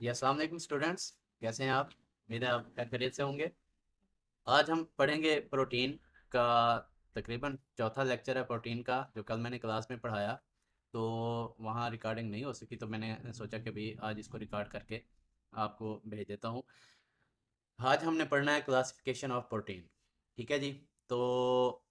जी अस्सलाम वालेकुम स्टूडेंट्स। कैसे हैं आप? उम्मीद है आप खैरियत से होंगे। आज हम पढ़ेंगे प्रोटीन का। तकरीबन चौथा लेक्चर है प्रोटीन का, जो कल मैंने क्लास में पढ़ाया। तो वहाँ रिकॉर्डिंग नहीं हो सकी, तो मैंने सोचा कि भी आज इसको रिकॉर्ड करके आपको भेज देता हूँ। आज हमने पढ़ना है क्लासिफिकेशन ऑफ प्रोटीन। ठीक है जी। तो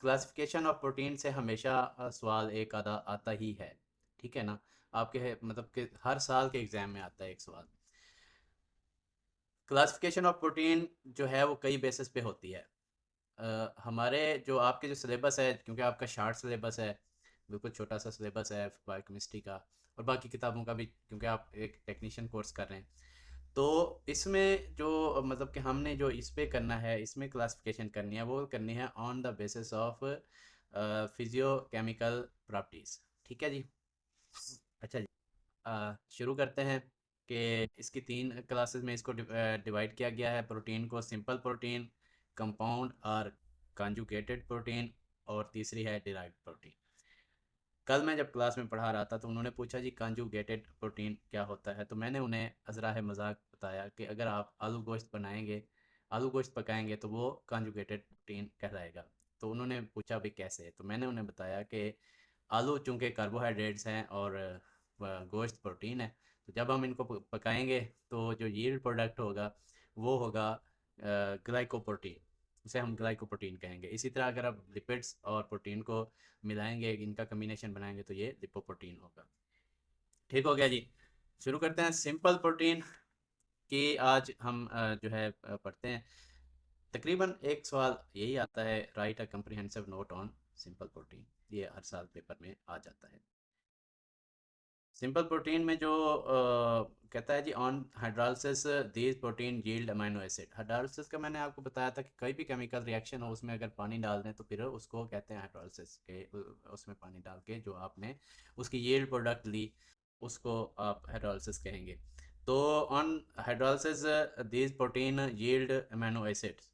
क्लासिफिकेशन ऑफ प्रोटीन से हमेशा सवाल एक आधा आता ही है। ठीक है ना? आपके मतलब कि हर साल के एग्ज़ाम में आता है एक सवाल। क्लासिफिकेशन ऑफ प्रोटीन जो है वो कई बेसिस पे होती है। हमारे जो आपके जो सिलेबस है, क्योंकि आपका शार्ट सिलेबस है, बिल्कुल छोटा सा सिलेबस है बायोकेमिस्ट्री का, और बाकी किताबों का भी, क्योंकि आप एक टेक्नीशियन कोर्स कर रहे हैं। तो इसमें जो मतलब कि हमने जो इस पे करना है, इसमें क्लासिफिकेशन करनी है, वो करनी है on the basis of physio chemical properties. ठीक है जी। अच्छा जी। शुरू करते हैं कि इसकी तीन क्लासेस में इसको डिवाइड किया गया है प्रोटीन को: सिंपल प्रोटीन, कंपाउंड और कॉन्जुगेटेड प्रोटीन, और तीसरी है डिराइव्ड प्रोटीन। कल मैं जब क्लास में पढ़ा रहा था तो उन्होंने पूछा जी कॉन्जुगेटेड प्रोटीन क्या होता है, तो मैंने उन्हें अजराह मजाक बताया कि अगर आप आलू गोश्त बनाएंगे, आलू गोश्त पकाएंगे, तो वो कॉन्जुगेटेड प्रोटीन कहलाएगा। तो उन्होंने पूछा भी कैसे, तो मैंने उन्हें बताया कि आलू चूँकि कार्बोहाइड्रेट्स हैं और गोश्त प्रोटीन है, तो जब हम इनको पकाएंगे तो जो यील्ड प्रोडक्ट होगा वो होगा ग्लाइकोप्रोटीन। उसे हम ग्लाइकोप्रोटीन कहेंगे। इसी तरह अगर आप लिपिड्स और प्रोटीन को मिलाएंगे, इनका कम्बिनेशन बनाएंगे, तो ये लिपोप्रोटीन होगा। ठीक हो गया जी। शुरू करते हैं सिंपल प्रोटीन की। आज हम जो है पढ़ते हैं। तकरीबन एक सवाल यही आता है: right a comprehensive note on simple protein. ये हर साल पेपर में आ जाता है। सिंपल प्रोटीन में जो कहता है जी, on hydrolysis these protein yield amino acid. Hydrolysis का मैंने आपको बताया था कि कोई भी केमिकल रिएक्शन हो, उसमें अगर पानी डाल दें तो फिर उसको कहते हैं हाइड्रोलिसिस के। उसमें पानी डाल के जो आपने उसकी यील्ड प्रोडक्ट ली, उसको आप हाइड्रोलिसिस कहेंगे। तो on hydrolysis these protein yield amino acids.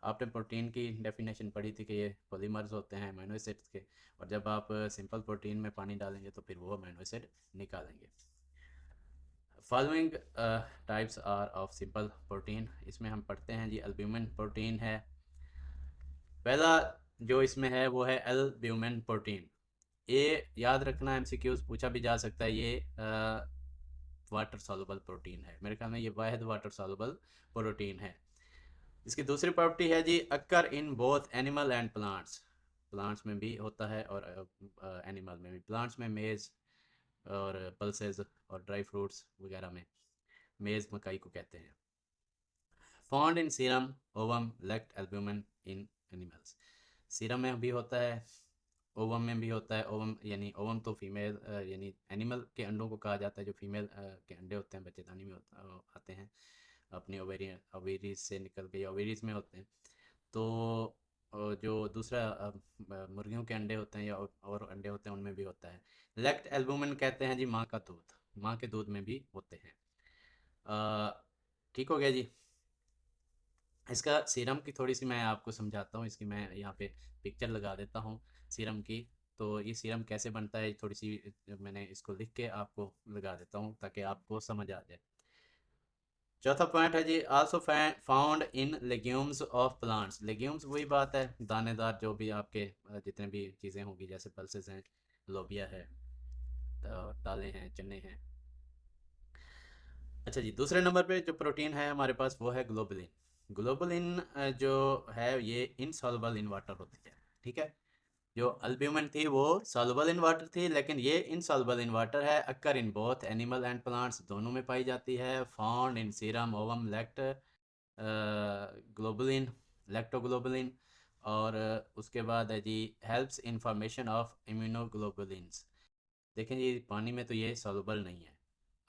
आपने प्रोटीन की डेफिनेशन पढ़ी थी कि ये पॉलीमर्स होते हैं अमीनो एसिड्स के, और जब आप सिंपल प्रोटीन में पानी डालेंगे तो फिर वो अमीनो एसिड निकालेंगे। Following types are of simple protein. इसमें हम पढ़ते हैं जी, एल्ब्यूमिन प्रोटीन है पहला जो इसमें है, वो है एल्ब्यूमिन प्रोटीन। ये याद रखना, एमसीक्यूज पूछा भी जा सकता है। ये वाटर सॉल्युबल प्रोटीन है। मेरे ख्याल में ये वाहिद वाटर सॉल्युबल प्रोटीन है। इसकी दूसरी प्रॉपर्टी है जी, occur in both animal and plants. Plants में भी होता है और एनिमल में भी। प्लांट्स में मेज़ और पल्सेस और ड्राई फ्रूट्स वगैरह में मेज़ मकई को कहते हैं। Found in serum, ovum, lactalbumin in animals. Serum में भी होता है, ओवम में भी होता है। ओवम यानी ओवम तो फीमेल यानी एनिमल के अंडों को कहा जाता है। जो फीमेल के अंडे होते हैं बच्चेदानी में आते हैं, अपनी ओवेरीज से निकल के ओवेरीज में होते हैं। तो जो दूसरा मुर्गियों के अंडे होते हैं या और अंडे होते हैं, उनमें भी होता है। लेक्ट एल्बुमिन कहते हैं जी माँ का दूध। माँ के दूध में भी होते हैं। ठीक हो गया जी। इसका सीरम की थोड़ी सी मैं आपको समझाता हूँ। इसकी मैं यहाँ पे पिक्चर लगा देता हूँ सीरम की। तो ये सीरम कैसे बनता है, थोड़ी सी मैंने इसको लिख के आपको लगा देता हूँ ताकि आपको समझ आ जाए। चौथा पॉइंट है जी, also found in legumes of plants. Legumes वही बात है, दानेदार जो भी आपके जितने भी चीज़ें होंगी, जैसे पल्सेस हैं, लोबिया है, दालें हैं, चने हैं। अच्छा जी, दूसरे नंबर पे जो प्रोटीन है हमारे पास, वो है ग्लोबुलिन। ग्लोबुलिन जो है ये इनसॉल्युबल इन वाटर होती है। ठीक है। जो अल्ब्यूमिन थी वो सॉल्युबल इन वाटर थी, लेकिन ये इनसॉल्युबल इन वाटर है। Occur in both animal and plants, दोनों में पाई जाती है। Found in serum, ovum, lactoglobulin, lactoglobulin. और उसके बाद है जी, helps in formation of immunoglobulins. देखें जी, पानी में तो ये सॉल्युबल नहीं है।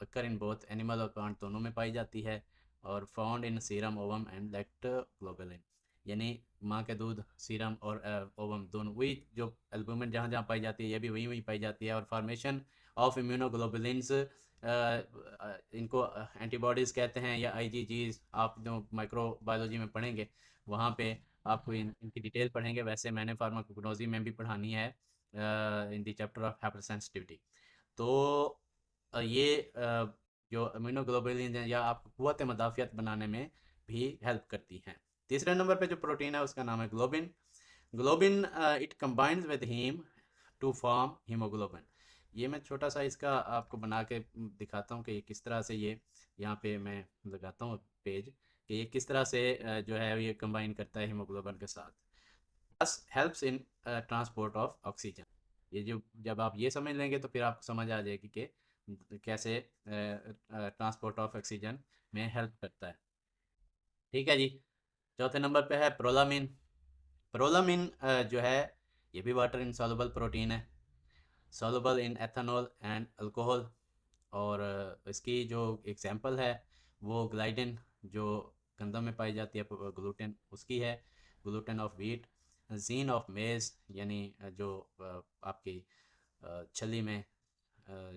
अक्कर इन बोथ एनिमल और प्लांट, दोनों में पाई जाती है। और found in serum, ovum and lactoglobulin, यानी माँ के दूध, सीरम और ओवम, दोनों वही। जो एल्बुमिन जहाँ जहाँ पाई जाती है, ये भी वहीं वहीं पाई जाती है। और फॉर्मेशन ऑफ इम्यूनोग्लोबुलिन्स, इनको एंटीबॉडीज़ कहते हैं या आईजीजीज। आप जो माइक्रोबायोलॉजी में पढ़ेंगे वहाँ पे आपको इनकी डिटेल पढ़ेंगे। वैसे मैंने फार्माकोग्नोजी में भी पढ़ानी है in the chapter of hyper sensitivity. तो ये जो इम्यूनोग्लोबुलिन हैं या आपको क़ुव्वत मदाफ़ियत बनाने में भी हेल्प करती हैं। तीसरे नंबर पे जो प्रोटीन है उसका नाम है globin. Globin it combines with haem to form haemoglobin. ये मैं छोटा सा इसका आपको बना के दिखाता हूँ कि ये किस तरह से ये यहाँ पे मैं लगाता हूँ पेज कि ये किस तरह से जो है ये कंबाइन करता है हीमोग्लोबिन के साथ। Plus helps in transport of oxygen. ये जो जब आप ये समझ लेंगे तो फिर आपको समझ आ जाएगी कि कैसे ट्रांसपोर्ट ऑफ ऑक्सीजन में हेल्प करता है। ठीक है जी। चौथे नंबर पे है प्रोलामिन। प्रोलामिन जो है ये भी वाटर इनसॉल्युबल प्रोटीन है, soluble in ethanol and alcohol. और इसकी जो एग्जांपल है वो ग्लाइडिन जो गंदम में पाई जाती है, ग्लूटेन उसकी है, gluten of wheat, gene of मेज यानी जो आपकी छली में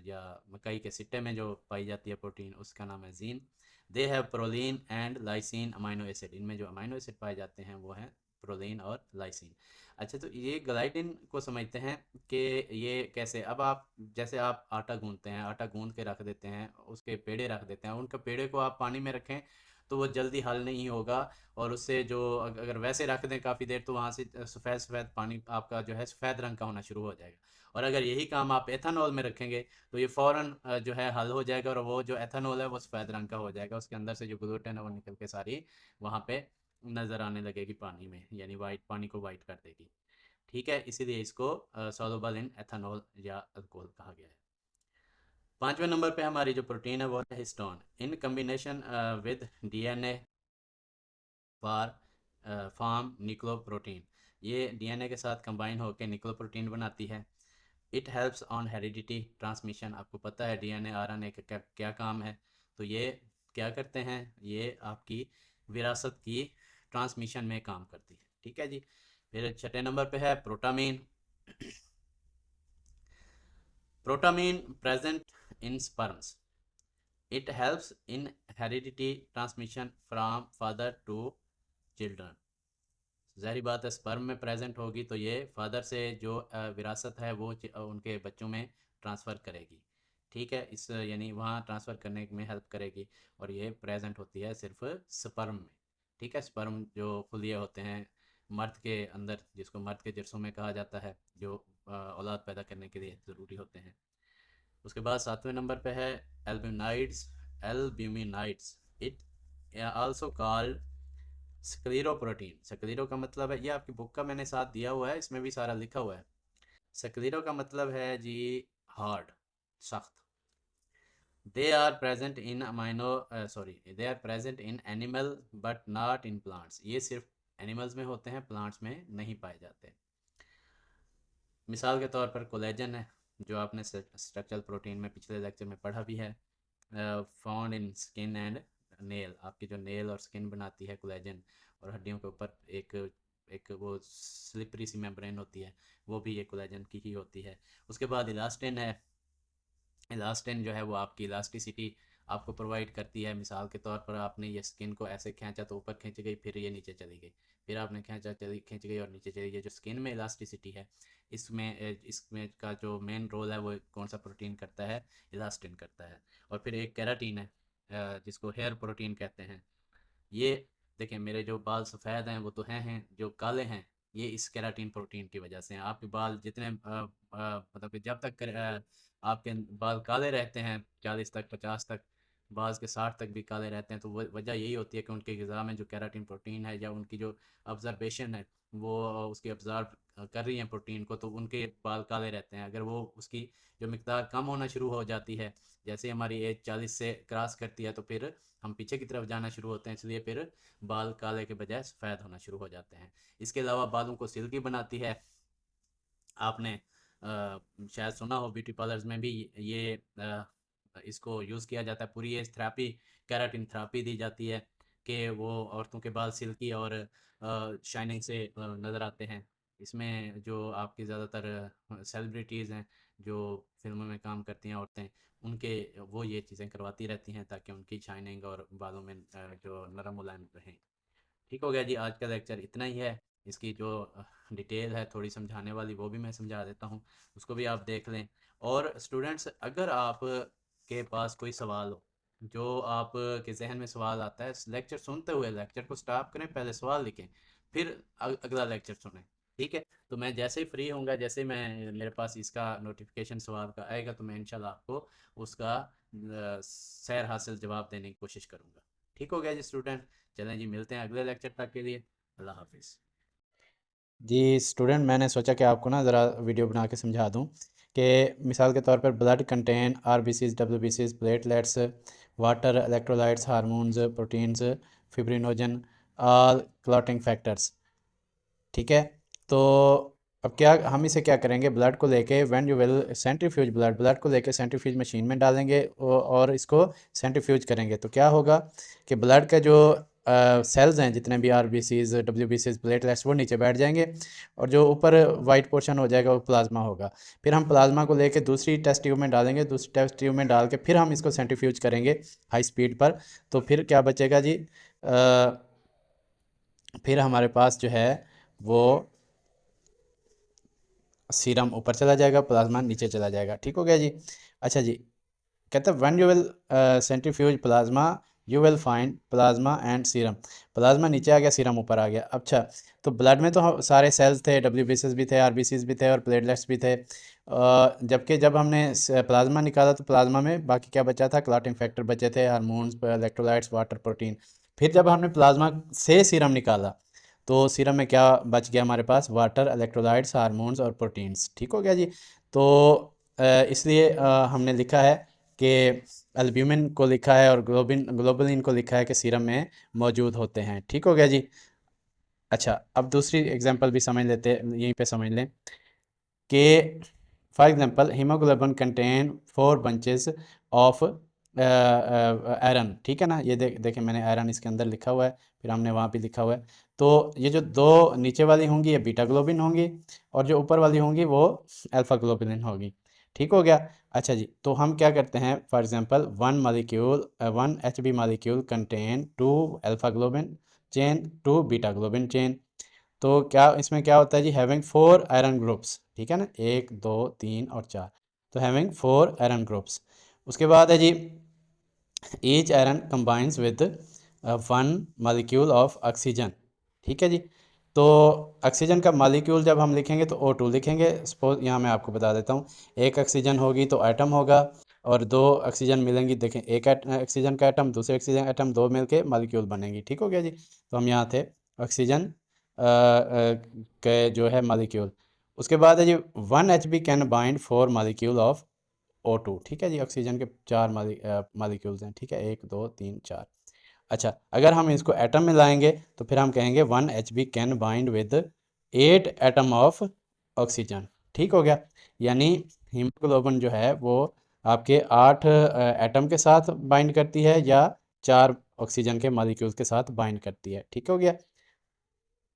या मकई के सिट्टे में जो पाई जाती है प्रोटीन उसका नाम है gene. They have proline and lysine amino acid. इनमें जो अमाइनो एसिड पाए जाते हैं वो हैं प्रोलीन और लाइसिन। अच्छा, तो ये ग्लाइडिन को समझते हैं कि ये कैसे। अब आप जैसे आप आटा गूंदते हैं, आटा गूंद के रख देते हैं, उसके पेड़े रख देते हैं, उनके पेड़े को आप पानी में रखें तो वो जल्दी हल नहीं होगा। और उससे जो अगर वैसे रख दें काफ़ी देर तो वहाँ से सफ़ेद सफ़ेद पानी आपका जो है सफ़ेद रंग का होना शुरू हो जाएगा। और अगर यही काम आप एथेनॉल में रखेंगे तो ये फ़ौरन जो है हल हो जाएगा और वो जो एथेनॉल है वो सफ़ेद रंग का हो जाएगा। उसके अंदर से जो ग्लूटेन है वो निकल के सारी वहाँ पे नज़र आने लगेगी पानी में, यानी वाइट पानी को वाइट कर देगी। ठीक है, इसीलिए इसको सॉल्युबल इन एथेनॉल या अल्कोहल कहा गया है। पांचवें नंबर पे हमारी जो प्रोटीन है वो है histone. In combination with DNA for form nucleoprotein. ये डीएनए के साथ कंबाइन होकर न्यूक्लियोप्रोटीन बनाती है। It helps on heredity transmission. आपको पता है डीएनए आरएनए का क्या काम है, तो ये क्या करते हैं, ये आपकी विरासत की ट्रांसमिशन में काम करती है। ठीक है जी। फिर छठे नंबर पे है protamine. Protamine present in sperms. It helps in heredity transmission from father to children. ज़ाहिर बात है स्पर्म में प्रेजेंट होगी तो ये फादर से जो विरासत है वो उनके बच्चों में ट्रांसफ़र करेगी। ठीक है, इस यानी वहाँ ट्रांसफ़र करने में हेल्प करेगी। और ये प्रेजेंट होती है सिर्फ स्पर्म में। ठीक है, स्पर्म जो फुलिए होते हैं मर्द के अंदर, जिसको मर्द के जिस्म में कहा जाता है, जो औलाद पैदा करने के लिए ज़रूरी होते हैं। उसके बाद सातवें नंबर पे है एल्ब्यूनाइड्स। एल्ब्यूमिनाइड्स इट आल्सो कॉल्ड स्क्लेरोप्रोटीन। स्क्लेरो का मतलब है, ये आपकी बुक का मैंने साथ दिया हुआ है, इसमें भी सारा लिखा हुआ है। स्क्लेरो का मतलब है जी हार्ड, सख्त। They are present in amino sorry they are present in animal but not in plants. ये सिर्फ एनिमल्स में होते हैं, प्लांट्स में नहीं पाए जाते। मिसाल के तौर पर कोलेजन है, जो आपने स्ट्रक्चरल प्रोटीन में पिछले लेक्चर में पढ़ा भी है। Found in skin and nail. आपकी जो नेल और स्किन बनाती है कोलेजन, और हड्डियों के ऊपर एक एक वो स्लिपरी सी मेम्ब्रेन होती है, वो भी ये कोलेजन की ही होती है। उसके बाद इलास्टिन है। इलास्टिन जो है वो आपकी इलास्टिसिटी आपको प्रोवाइड करती है। मिसाल के तौर पर आपने ये स्किन को ऐसे खींचा तो ऊपर खींच गई, फिर ये नीचे चली गई, फिर आपने खींचा चली खींच गई और नीचे चली गई। जो स्किन में इलास्टिसिटी है, इसमें का जो मेन रोल है वो कौन सा प्रोटीन करता है, इलास्टिन करता है। और फिर एक केराटिन है जिसको हेयर प्रोटीन कहते हैं। ये देखें, मेरे जो बाल सफ़ेद हैं वो तो हैं, जो काले हैं ये इस केराटिन प्रोटीन की वजह से हैं। आपके बाल जितने मतलब कि जब तक आपके बाल काले रहते हैं 40 तक 50 तक, बाज़ के 60 तक भी काले रहते हैं, तो वो वजह यही होती है कि उनकी ग़िज़ा में जो केराटिन प्रोटीन है या उनकी जो ऑब्जर्वेशन है वो उसकी ऑब्ज़र्व कर रही हैं प्रोटीन को, तो उनके बाल काले रहते हैं। अगर वो उसकी जो मिकदार कम होना शुरू हो जाती है, जैसे हमारी एज 40 से क्रॉस करती है, तो फिर हम पीछे की तरफ जाना शुरू होते हैं, इसलिए फिर बाल काले के बजाय सफ़ेद होना शुरू हो जाते हैं। इसके अलावा बालों को सिल्की बनाती है। आपने शायद सुना हो ब्यूटी पार्लर्स में भी ये इसको यूज़ किया जाता है। पूरी एज थेरेपी, केराटिन थेरेपी दी जाती है कि वो औरतों के बाल सिल्की और शाइनिंग से नज़र आते हैं। इसमें जो आपकी ज़्यादातर सेलिब्रिटीज़ हैं जो फिल्मों में काम करती हैं औरतें, उनके वो ये चीज़ें करवाती रहती हैं ताकि उनकी शाइनिंग और बालों में जो नरम मुलायम रहें। ठीक हो गया जी, आज का लेक्चर इतना ही है। इसकी जो डिटेल है थोड़ी समझाने वाली वो भी मैं समझा देता हूँ, उसको भी आप देख लें। और स्टूडेंट्स, अगर आप के पास कोई सवाल हो जो आप के जहन में सवाल आता है, लेक्चर सुनते हुए लेक्चर को स्टॉप करें, पहले सवाल लिखें, फिर अगला लेक्चर सुनें। ठीक है, तो मैं जैसे ही फ्री होऊंगा, जैसे ही मैं मेरे पास इसका नोटिफिकेशन सवाल का आएगा, तो मैं इंशाल्लाह आपको उसका सैर हासिल जवाब देने की कोशिश करूंगा। ठीक हो गया जी स्टूडेंट, चलें जी, मिलते हैं अगले लेक्चर तक के लिए। अल्लाह हाफिज़। जी स्टूडेंट, मैंने सोचा कि आपको ना ज़रा वीडियो बना के समझा दूं कि मिसाल के तौर पर ब्लड कंटेन आरबीसीज, डब्ल्यूबीसीज, platelets, water, electrolytes, hormones, proteins, fibrinogen, all clotting factors. ठीक है, तो अब क्या हम इसे क्या करेंगे, ब्लड को लेके when you will centrifuge blood को लेके सेंट्रीफ्यूज मशीन में डालेंगे और इसको सेंट्रीफ्यूज करेंगे, तो क्या होगा कि ब्लड का जो सेल्स हैं, जितने भी R B Cs, W B Cs, platelets, वो नीचे बैठ जाएंगे और जो ऊपर वाइट पोर्शन हो जाएगा वो प्लाज्मा होगा। फिर हम प्लाज्मा को लेके दूसरी टेस्ट ट्यूब में डालेंगे, दूसरी टेस्ट ट्यूब में डाल के फिर हम इसको सेंट्रीफ्यूज करेंगे हाई स्पीड पर। तो फिर क्या बचेगा जी, फिर हमारे पास जो है वो सीरम ऊपर चला जाएगा, प्लाज्मा नीचे चला जाएगा। ठीक हो गया जी। अच्छा जी, कहते हैं when you will centrifuge plasma you will find plasma and serum. Plasma नीचे आ गया, सीरम ऊपर आ गया। अच्छा, तो ब्लड में तो सारे सेल्स थे, डब्ल्यूबीसीज भी थे, आरबीसीज भी थे और प्लेटलेट्स भी थे। जबकि जब हमने प्लाज्मा निकाला तो प्लाज्मा में बाकी क्या बचा था, क्लॉटिंग फैक्टर बचे थे, हार्मोन्स, इलेक्ट्रोलाइट्स, वाटर, प्रोटीन। फिर जब हमने प्लाज्मा से सीरम निकाला तो सीरम में क्या बच गया हमारे पास, वाटर, इलेक्ट्रोलाइट्स, हार्मोन्स और प्रोटीन्स। ठीक हो गया जी। तो इसलिए हमने लिखा है कि एल्ब्यूमिन को लिखा है और ग्लोबुलिन को लिखा है कि सीरम में मौजूद होते हैं। ठीक हो गया जी। अच्छा, अब दूसरी एग्जांपल भी समझ लेते हैं, यहीं पे समझ लें कि for example haemoglobin contain 4 bunches of iron. ठीक है ना, ये देखें मैंने आयरन इसके अंदर लिखा हुआ है, फिर हमने वहाँ भी लिखा हुआ है। तो ये जो दो नीचे वाली होंगी ये बीटा ग्लोबिन होंगी और जो ऊपर वाली होंगी वो अल्फा ग्लोबिन होगी। ठीक हो गया। अच्छा जी, तो हम क्या करते हैं, for example 1 molecule contain 2 alpha globin chain, 2 beta globin chain. तो क्या इसमें क्या होता है जी, हैविंग 4 आयरन ग्रुप्स। ठीक है ना, 1 2 3 और 4। तो हैविंग 4 आयरन ग्रुप्स। उसके बाद है जी, each iron combines with 1 molecule of oxygen. ठीक है जी। तो ऑक्सीजन का मॉलिक्यूल जब हम लिखेंगे तो O2 लिखेंगे। सपोज यहाँ मैं आपको बता देता हूँ, एक ऑक्सीजन होगी तो एटम होगा, और दो ऑक्सीजन मिलेंगी, देखें एक ऑक्सीजन का एटम, दूसरे ऑक्सीजन एटम, दो मिलके मॉलिक्यूल बनेंगी। ठीक हो गया जी। तो हम यहाँ थे ऑक्सीजन के जो है मॉलिक्यूल। उसके बाद है जी, 1 Hb can bind 4 molecule of O2। ठीक है जी, ऑक्सीजन के 4 मॉलिक्यूल्स हैं। ठीक है, 1 2 3 4। अच्छा, अगर हम इसको एटम में लाएंगे तो फिर हम कहेंगे 1 Hb can bind with 8 atom of oxygen. ठीक हो गया। यानी हीमोग्लोबिन जो है वो आपके 8 एटम के साथ बाइंड करती है या 4 ऑक्सीजन के मॉलिक्यूल्स के साथ बाइंड करती है। ठीक हो गया।